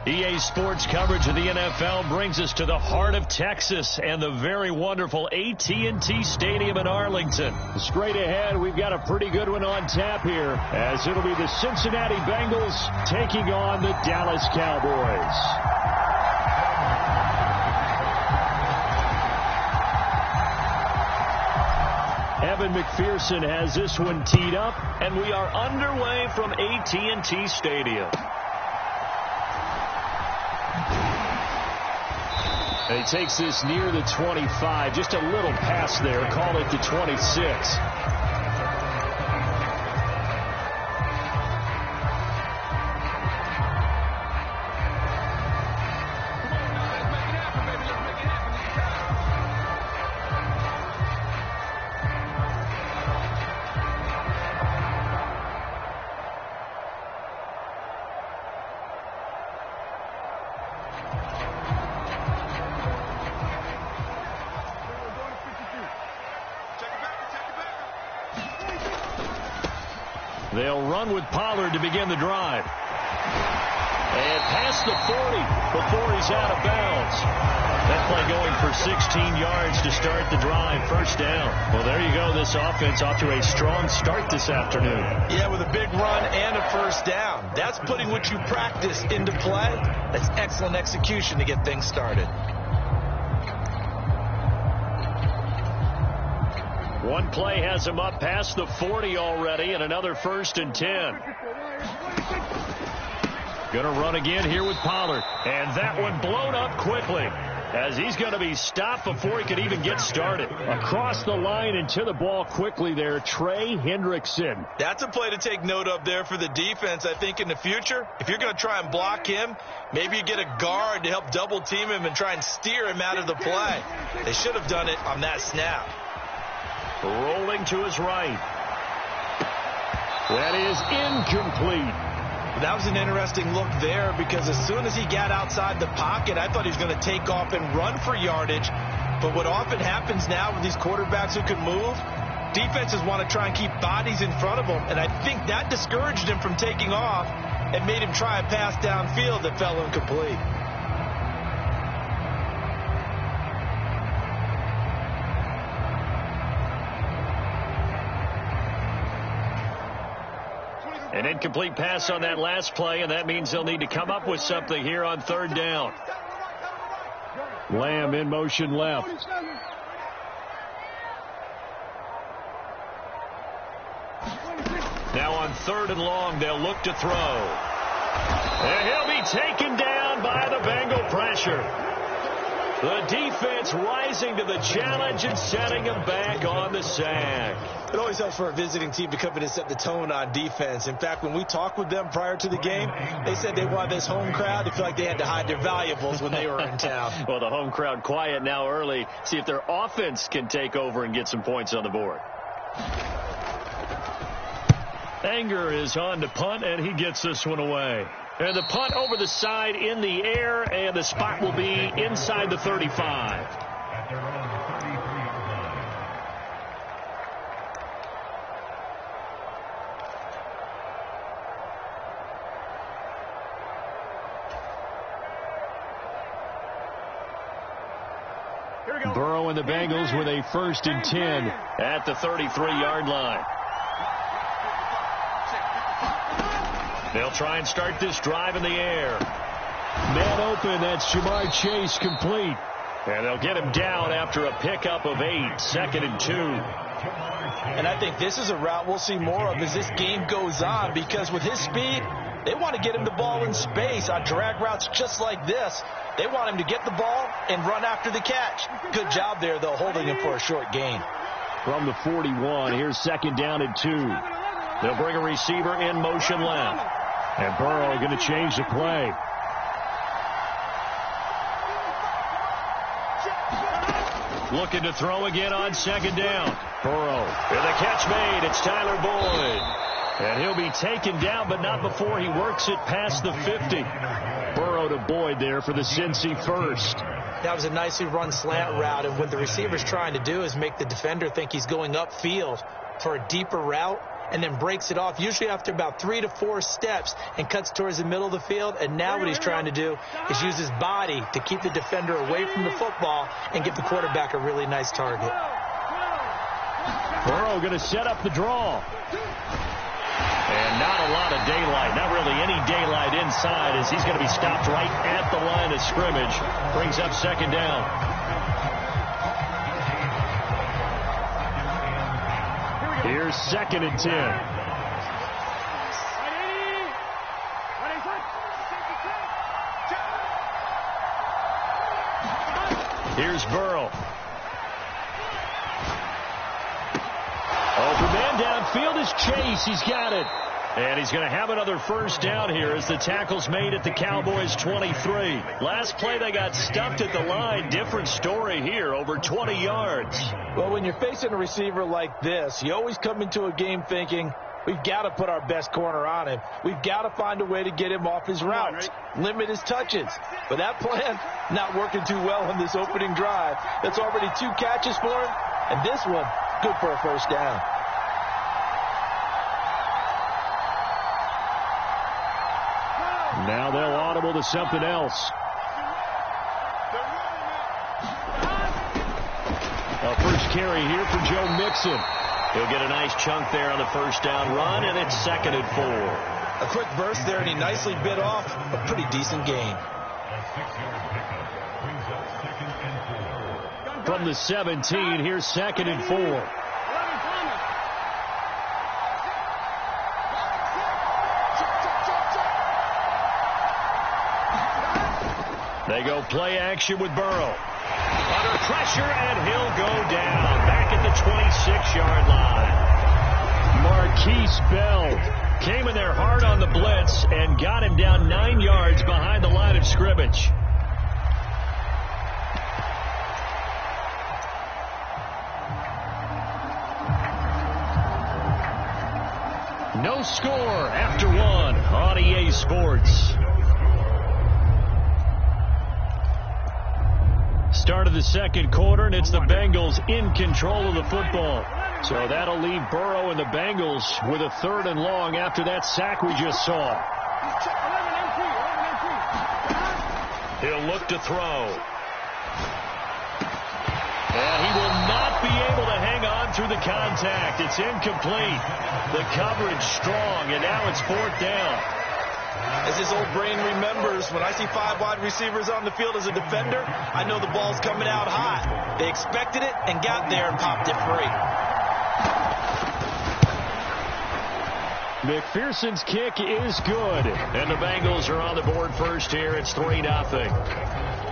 EA Sports coverage of the NFL brings us to the heart of Texas and the very wonderful AT&T Stadium in Arlington. Straight ahead, we've got a pretty good one on tap here, as it'll be the Cincinnati Bengals taking on the Dallas Cowboys. Evan McPherson has this one teed up, and we are underway from AT&T Stadium. And he takes this near the 25, just a little pass there, call it the 26. They'll run with Pollard to begin the drive. And past the 40 before he's out of bounds. That play going for 16 yards to start the drive. First down. Well, there you go. This offense off to a strong start this afternoon. Yeah, with a big run and a first down. That's putting what you practice into play. That's excellent execution to get things started. One play has him up past the 40 already, and another 1st and 10. Going to run again here with Pollard. And that one blown up quickly, as he's going to be stopped before he could even get started. Across the line and to the ball quickly there, Trey Hendrickson. That's a play to take note of there for the defense, I think, in the future. If you're going to try and block him, maybe you get a guard to help double team him and try and steer him out of the play. They should have done it on that snap. Rolling to his right. That is incomplete. That was an interesting look there, because as soon as he got outside the pocket, I thought he was going to take off and run for yardage. But what often happens now with these quarterbacks who can move, defenses want to try and keep bodies in front of them. And I think that discouraged him from taking off and made him try a pass downfield that fell incomplete. An incomplete pass on that last play, and that means they'll need to come up with something here on 3rd down. Lamb in motion left. Now on 3rd and long, they'll look to throw. And he'll be taken down by the Bengal pressure. The defense rising to the challenge and setting him back on the sack. It always helps for a visiting team to come in and set the tone on defense. In fact, when we talked with them prior to the game, they said they wanted this home crowd to feel like they had to hide their valuables when they were in town. Well, the home crowd quiet now early. See if their offense can take over and get some points on the board. Anger is on to punt, and he gets this one away. And the punt over the side in the air, and the spot will be inside the 35. Burrow and the Bengals with a 1st and 10 at the 33-yard line. They'll try and start this drive in the air. Man open, that's Jamar Chase, complete. And they'll get him down after a pickup of 8, 2nd and 2. And I think this is a route we'll see more of as this game goes on, because with his speed, they want to get him the ball in space on drag routes just like this. They want him to get the ball and run after the catch. Good job there, though, holding him for a short gain. From the 41, here's 2nd down and 2. They'll bring a receiver in motion left. And Burrow going to change the play. Looking to throw again on 2nd down. Burrow. And the catch made. It's Tyler Boyd. And he'll be taken down, but not before he works it past the 50. Burrow to Boyd there for the Cincy 1st. That was a nicely run slant route, and what the receiver's trying to do is make the defender think he's going upfield for a deeper route, and then breaks it off, usually after about 3 to 4 steps, and cuts towards the middle of the field. And now what he's trying to do is use his body to keep the defender away from the football and give the quarterback a really nice target. Burrow going to set up the draw. And not a lot of daylight, not really any daylight inside, as he's going to be stopped right at the line of scrimmage. Brings up second down. Here's 2nd and 10. Here's Burrow. Open man downfield is Chase. He's got it. And he's going to have another first down here as the tackle's made at the Cowboys' 23. Last play they got stuffed at the line. Different story here, over 20 yards. Well, when you're facing a receiver like this, you always come into a game thinking, we've got to put our best corner on him. We've got to find a way to get him off his routes, limit his touches. But that plan not working too well on this opening drive. That's already 2 catches for him, and this one good for a first down. Now they'll audible to something else. A first carry here for Joe Mixon. He'll get a nice chunk there on the first down run, and it's 2nd and 4. A quick burst there, and he nicely bit off a pretty decent gain. From the 17, here's 2nd and 4. They go play action with Burrow. Under pressure, and he'll go down. Back at the 26-yard line. Marquise Bell came in there hard on the blitz and got him down 9 yards behind the line of scrimmage. No score after 1 on EA Sports. Start of the second quarter, and it's the Bengals in control of the football. So that'll leave Burrow and the Bengals with a 3rd and long after that sack we just saw. He'll look to throw. And he will not be able to hang on through the contact. It's incomplete. The coverage strong, and now it's 4th down. As his old brain remembers, when I see 5 wide receivers on the field as a defender, I know the ball's coming out hot. They expected it and got there and popped it free. McPherson's kick is good. And the Bengals are on the board first here. It's 3-0.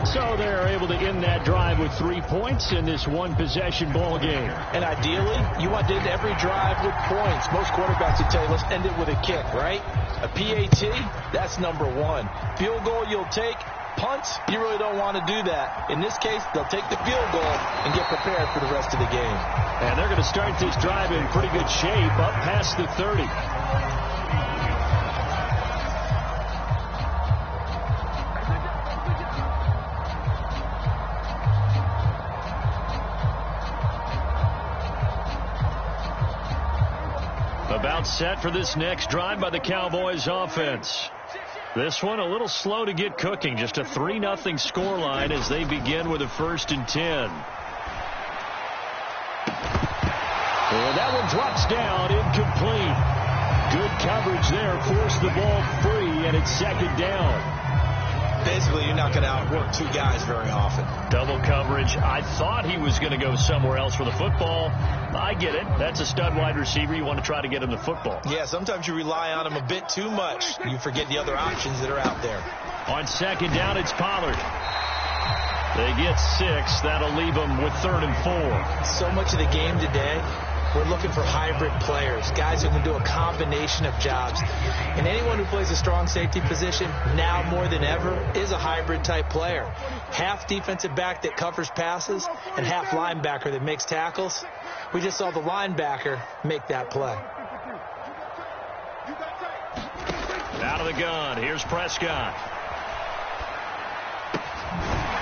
So they're able to end that drive with 3 points in this one-possession ball game. And ideally, you want to end every drive with points. Most quarterbacks would tell you, let's end it with a kick, right? A PAT, that's number 1. Field goal you'll take. Punts, you really don't want to do that. In this case, they'll take the field goal and get prepared for the rest of the game. And they're going to start this drive in pretty good shape, up past the 30. About set for this next drive by the Cowboys offense. This one a little slow to get cooking. Just a 3-0 scoreline as they begin with a 1st and 10. And that one drops down, incomplete. Good coverage there, forced the ball free, and it's 2nd down. Basically, you're not going to outwork 2 guys very often. Double coverage. I thought he was going to go somewhere else for the football. I get it. That's a stud wide receiver. You want to try to get him the football. Yeah, sometimes you rely on him a bit too much. You forget the other options that are out there. On 2nd down, it's Pollard. They get 6. That'll leave them with 3rd and 4. So much of the game today, we're looking for hybrid players, guys who can do a combination of jobs. And anyone who plays a strong safety position, now more than ever, is a hybrid type player. Half defensive back that covers passes and half linebacker that makes tackles. We just saw the linebacker make that play. Out of the gun. Here's Prescott.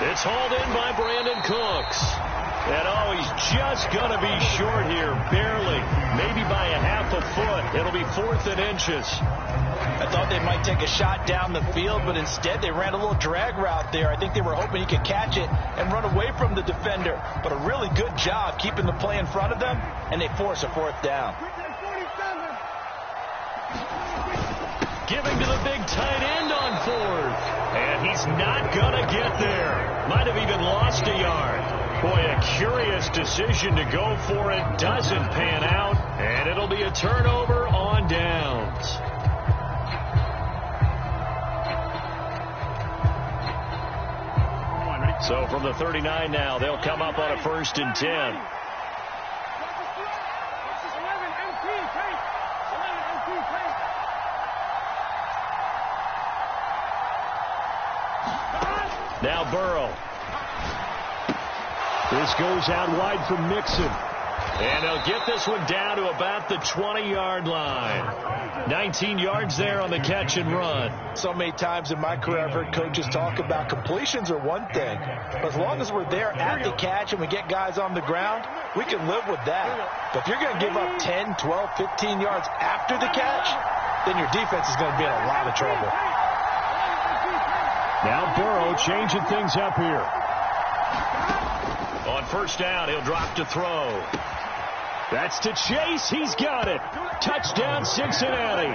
It's hauled in by Brandon Cooks. And, he's just going to be short here, barely, maybe by a half off a foot. It'll be 4th and inches. I thought they might take a shot down the field, but instead they ran a little drag route there. I think they were hoping he could catch it and run away from the defender. But a really good job keeping the play in front of them, and they force a 4th down. Giving to the big tight end on 4th. And he's not going to get there. Might have even lost a yard. Boy, a curious decision to go for it. Doesn't pan out. And it'll be a turnover on downs. So from the 39 now, they'll come up on a 1st and 10. Now Burrow. This goes out wide from Mixon. And they'll get this one down to about the 20-yard line. 19 yards there on the catch and run. So many times in my career I've heard coaches talk about completions are one thing. But as long as we're there at the catch and we get guys on the ground, we can live with that. But if you're going to give up 10, 12, 15 yards after the catch, then your defense is going to be in a lot of trouble. Now Burrow changing things up here. On 1st down, he'll drop to throw. That's to Chase. He's got it. Touchdown, Cincinnati.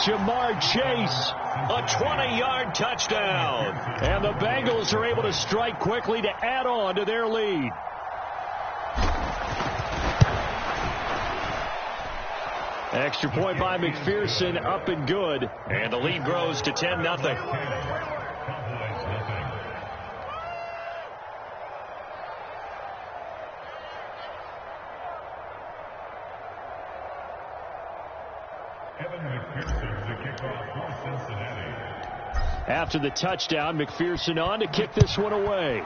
Jamar Chase, a 20-yard touchdown. And the Bengals are able to strike quickly to add on to their lead. Extra point by McPherson, up and good. And the lead grows to 10-0. After the touchdown, McPherson on to kick this one away.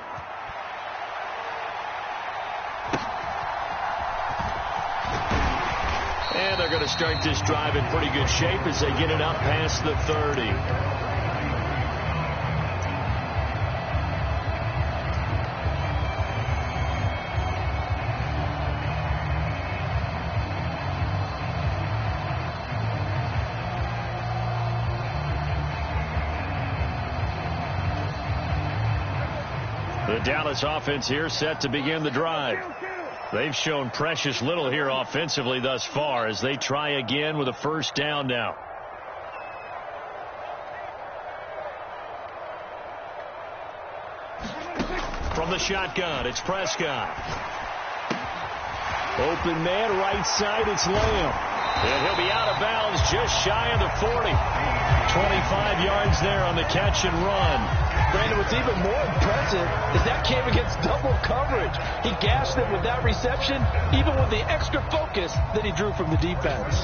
And they're going to start this drive in pretty good shape as they get it up past the 30. The Dallas offense here set to begin the drive. They've shown precious little here offensively thus far as they try again with a 1st down now. From the shotgun, it's Prescott. Open man, right side, it's Lamb. And he'll be out of bounds just shy of the 40. 25 yards there on the catch and run. Brandon, what's even more impressive is that came against double coverage. He gashed them with that reception, even with the extra focus that he drew from the defense.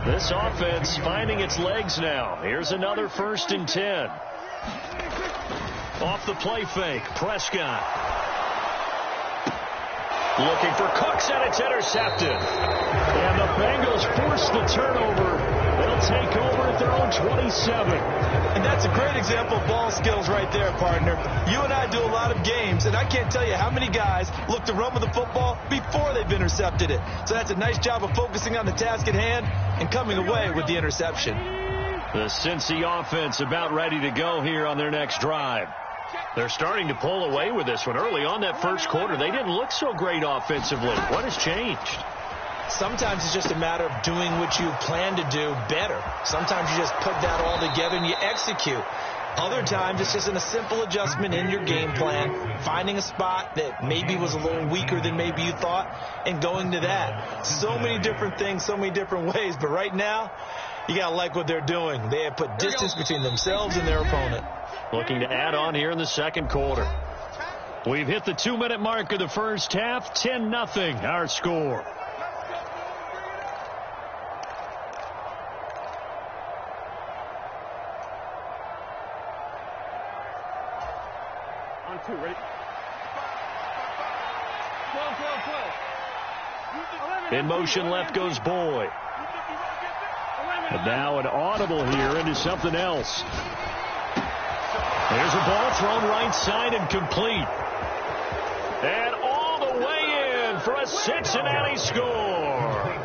This offense finding its legs now. Here's another 1st and 10. Off the play fake, Prescott. Looking for Cooks, and it's intercepted. And the Bengals force the turnover. They'll take over at their own 27. And that's a great example of ball skills right there, partner. You and I do a lot of games, and I can't tell you how many guys look to run with the football before they've intercepted it. So that's a nice job of focusing on the task at hand and coming away with the interception. The Cincy offense about ready to go here on their next drive. They're starting to pull away with this one. Early on that 1st quarter, they didn't look so great offensively. What has changed? Sometimes it's just a matter of doing what you plan to do better. Sometimes you just put that all together and you execute. Other times it's just a simple adjustment in your game plan, finding a spot that maybe was a little weaker than maybe you thought, and going to that. So many different things, so many different ways, but right now, you got to like what they're doing. They have put distance between themselves and their opponent. Looking to add on here in the 2nd quarter. We've hit the 2-minute mark of the 1st half. 10-0 our score. On 2, ready? 12. In motion left goes Boyd. And now an audible here into something else. There's a ball thrown right side and complete. And all the way in for a Cincinnati score.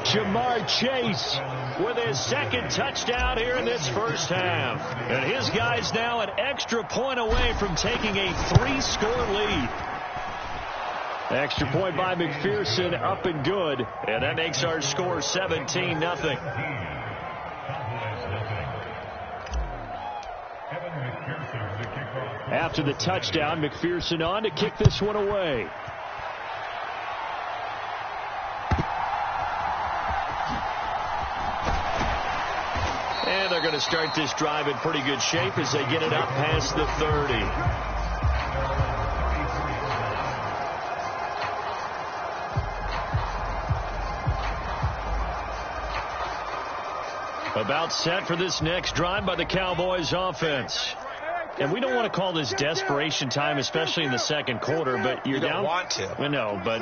Jamar Chase with his second touchdown here in this first half. And his guys now an extra point away from taking a 3-score lead. Extra point by McPherson, up and good. And that makes our score 17-0. After the touchdown, McPherson on to kick this one away. And they're going to start this drive in pretty good shape as they get it up past the 30. About set for this next drive by the Cowboys offense. And we don't want to call this desperation time, especially in the second quarter, but you're down. You don't want to. I know, but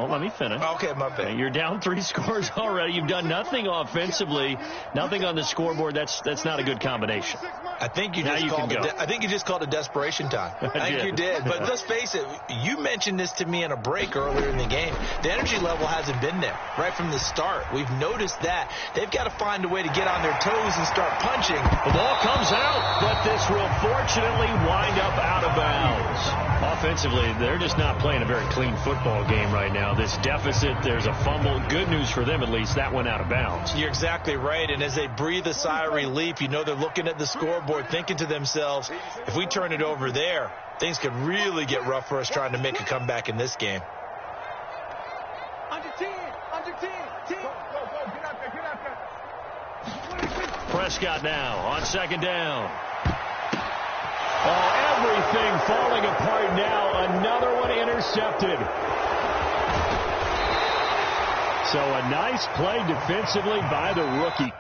let me finish. Okay, my bad. You're down 3 scores already. You've done nothing offensively, nothing on the scoreboard. That's not a good combination. I think you just called it desperation time. I think you did. But let's face it, you mentioned this to me in a break earlier in the game. The energy level hasn't been there right from the start. We've noticed that. They've got to find a way to get on their toes and start punching. The ball comes out, but this will fortunately wind up out of bounds. Offensively, they're just not playing a very clean football game right now. This deficit, there's a fumble. Good news for them, at least. That went out of bounds. You're exactly right. And as they breathe a sigh of relief, you know they're looking at the scoreboard, thinking to themselves, if we turn it over there, things could really get rough for us trying to make a comeback in this game. Under 10, under 10, 10. Go, get out there. Prescott now on second down. Oh, everything falling apart now. Another one intercepted. So a nice play defensively by the rookie.